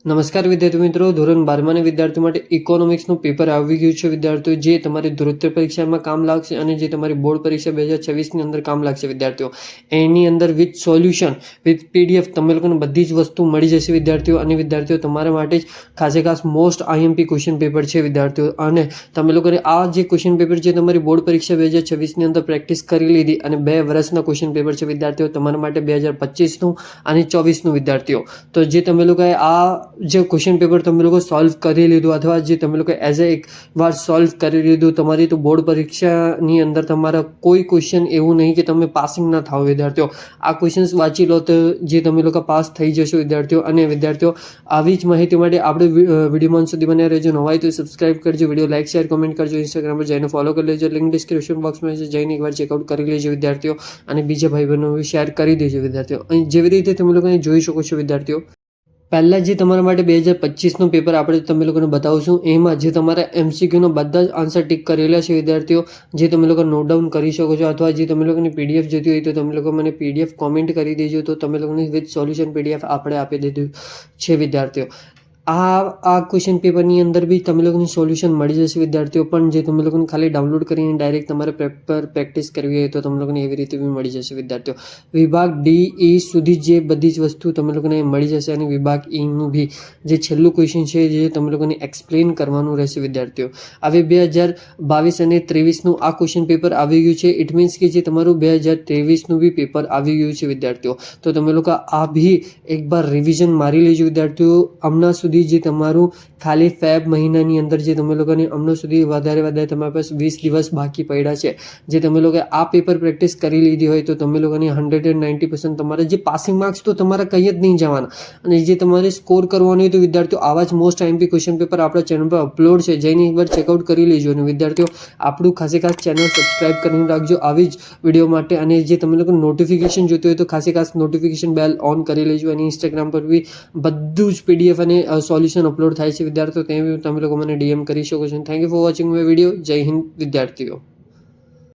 નમસ્કાર વિદ્યાર્થી મિત્રો, ધોરણ 12 વિદ્યાર્થીઓ માટે ઇકોનોમિક્સનું પેપર આવી ગયું છે વિદ્યાર્થીઓ, જે તમારી ધોરોત્તર પરીક્ષામાં કામ લાગશે અને જે તમારી બોર્ડ પરીક્ષા 2026ની અંદર કામ લાગશે વિદ્યાર્થીઓ. એની અંદર વિથ સોલ્યુશન વિથ PDF તમે લોકોને બધી જ વસ્તુ મળી જશે વિદ્યાર્થીઓ. અને વિદ્યાર્થીઓ તમારા માટે જ ખાસ મોસ્ટ IMP ક્વેશ્ચન પેપર છે વિદ્યાર્થીઓ. અને તમે લોકોને આ જે ક્વેશ્ચન પેપર છે તમારી બોર્ડ પરીક્ષા 2026ની અંદર પ્રેક્ટિસ કરી લીધી અને 2 વર્ષના ક્વેશ્ચન પેપર છે વિદ્યાર્થીઓ તમારા માટે 2025નું અને 24નું વિદ્યાર્થીઓ. તો જે તમે લોકોએ આ જે ક્વેશ્ચન પેપર તમે લોકો સોલ્વ કરી લીધું અથવા જે તમે લોકો એઝ એ એક વાર સોલ્વ કરી લીધું તમારી, તો બોર્ડ પરીક્ષાની અંદર તમારા કોઈ ક્વેશ્ચન એવું નહીં કે તમે પાસિંગ ના થાવ વિદ્યાર્થીઓ. આ ક્વેશ્ચન્સ વાંચી લો તો જે તમે લોકો પાસ થઈ જશો વિદ્યાર્થીઓ. અને વિદ્યાર્થીઓ આવી જ માહિતી માટે આપણે વિડીયોમાં સુધી બન્યા રહેજો. નવાઈ તો સબસ્ક્રાઇબ કરજો, વિડીયો લાઇક શેર કોમેન્ટ કરજો, ઇન્સ્ટાગ્રામ પર જઈને ફોલો કરી લેજો, લિંક ડિસ્ક્રિપ્શન બોક્સમાં છે, જઈને એકવાર ચેકઆઉટ કરી લેજો વિદ્યાર્થીઓ. અને બીજા ભાઈ બહેનો શેર કરી દેજો વિદ્યાર્થીઓ. અહીં જેવી રીતે તમે લોકો જોઈ શકો છો વિદ્યાર્થીઓ, પહેલાં જે તમારા માટે 2025નું પેપર આપણે તમે લોકોને બતાવશું, એમાં જે તમારા MCQનો બધા જ આન્સર ટિક કરેલા છે વિદ્યાર્થીઓ, જે તમે લોકો નોટ ડાઉન કરી શકો છો. અથવા જે તમે લોકોની PDF જોતી હોય તો તમે લોકો મને PDF કોમેન્ટ કરી દેજો, તો તમે લોકોની વિથ સોલ્યુશન PDF આપણે આપી દીધું છે વિદ્યાર્થીઓ. આ ક્વેશ્ચન પેપરની અંદર બી તમે લોકોને સોલ્યુશન મળી જશે વિદ્યાર્થીઓ. પણ જે તમે લોકોને ખાલી ડાઉનલોડ કરીને ડાયરેક્ટ તમારે પેપર પ્રેક્ટિસ કરવી હોય તો તમે લોકોને એવી રીતે બી મળી જશે વિદ્યાર્થીઓ. વિભાગ D, E સુધી જે બધી જ વસ્તુ તમે લોકોને મળી જશે. અને વિભાગ Eનું બી જે છેલ્લું ક્વેશ્ચન છે જે તમે લોકોને એક્સપ્લેન કરવાનું રહેશે વિદ્યાર્થીઓ. હવે 2022 અને 23નું આ ક્વેશ્ચન પેપર આવી ગયું છે. ઇટ મીન્સ કે જે તમારું 2023નું બી પેપર આવી ગયું છે વિદ્યાર્થીઓ. તો તમે લોકો આ બી એકવાર રિવિઝન મારી લેજો વિદ્યાર્થીઓ. હમણાં સુધી જે તમારું ખાલી ફેબ મહિનાની અંદર જે તમે લોકોને હમણાં સુધી વધારે તમારી પાસે 20 દિવસ બાકી પડ્યા છે, જે તમે લોકો આ પેપર પ્રેક્ટિસ કરી લીધી હોય તો તમે લોકોને 190% તમારે જે પાસિંગ માર્ક્સ તો તમારા કંઈ જ નહીં જવાના. અને જે તમારે સ્કોર કરવાનું હોય તો વિદ્યાર્થીઓ આવા જ મોસ્ટ IMP ક્વેશ્ચન પેપર આપણા ચેનલ પર અપલોડ છે, જઈને એકવાર ચેકઆઉટ કરી લેજો. અને વિદ્યાર્થીઓ આપણું ખાસ ચેનલ સબસ્ક્રાઇબ કરીને રાખજો આવી જ વિડીયો માટે. અને જે તમે લોકો નોટિફિકેશન જોતું હોય તો ખાસ નોટિફિકેશન બેલ ઓન કરી લેજો. અને ઇન્સ્ટાગ્રામ પર બી બધું જ PDF અને સોલ્યુશન અપલોડ થાય છે વિદ્યાર્થીઓ. તે તમે લોકો મને DM કરી શકો છો. Thank you for watching my video. જય હિન્દ વિદ્યાર્થીઓ.